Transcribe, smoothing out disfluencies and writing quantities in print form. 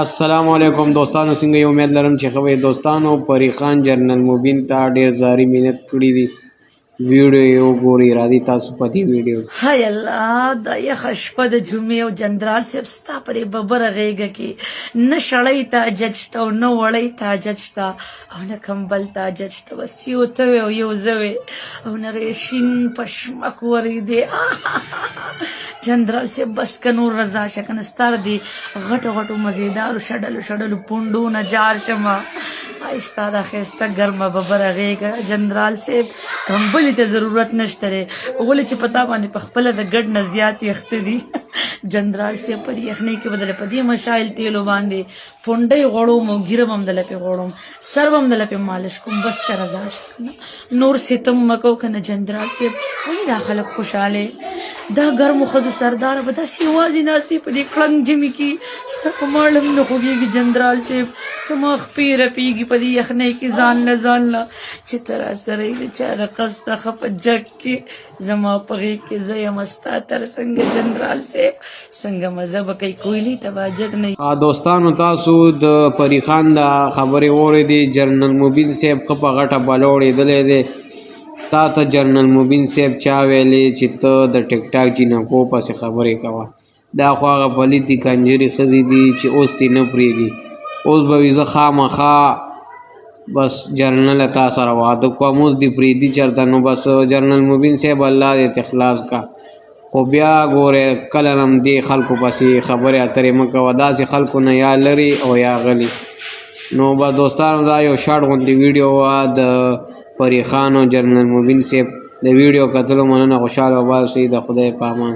السلام علیکم دوستانو، څنګه یې؟ امید لرم چې ښه به یې. دوستانو، پری خان جنرال مبین ته ډېر زاری منت کړي دي. ویډیو یې وګورئ، راځئ تاسو په دې ویډیو. هاي الله، دا یخه شپه د جمعې او جنرال صاحب ستا پرې ببره غېږه کې نه شړی ته جج شته او نه وړی ته جج شته او نه کمبل ته جج شته. بس چې یو ته وې او یو زه وې او نه ریشین پشمک ورېدې. جنرال صاحب بس که نور رضا شه که نه ستا د غټو غټو مزېدارو شډلو پونډو نه جار شمه. ستا دا ښایسته ګرمه ببره غېږه جنرال صاحب کمبلې ته ضرورت نشته دی، ولې چې په تا باندې په خپله د ګډ نه زیات یخته دي. جنرال صاحب په دې یخنۍ کې به دله په دې مشایل تیلو باندې پونډۍ غوړوم او ږیره به هم دله پې غوړوم، سر به هم دله پې مالش کوم. بس که رضا شه که نه نور ستم مه کوو که نه. جنرال صاحب ولې دا خلک خوشحاله دا ګرمو ښځو سرداره به داسې یوازې ناستې په دې کړنګ ژمي کې ستا په ماړه هم نه خوږېږي. جنرال صاحب زما خپې رپېږي په دې یخنۍ کې ځان نه چې ته راسره یې د چا د قصده ښه په جګ کې زما په غېږ کې زه یم ستا تر څنګه. جنرال صاحب څنګه مزه به کوي، کویلي ته به حاجت نه. دوستانو، تاسو د پری خان دا خبرې واورېدې. جنرال مبین صاحب ښه په غټه بله اورېدلی دی. تا ته جنرال مبین صاحب چا ویلې چې ته د ټیک ټاک جینکو پسې خبرې کوه؟ دا خو هغه پلیتې کنجرې ښځې دي چې اوس دې نه پرېږدي. اوس به وي زه خامخا بس جنرال تا سره واده کوم، اوس دې پرېږدي چېرته. نو بس جنرال مبین صاحب الله دې اخلاص کا. خو بیا ګورې کله هم دې خلکو پسې خبرې اترې مه کوه. داسې خلکو نه یا لرې او یا غلي. نو بس دوستانو، دا یو شارټ غوندې ویډیو وه د پری خان او جنرال مبین صاحب. د ویډیو کتلو مننه. خوشحاله او آباد اوسئ. د خدای په امان.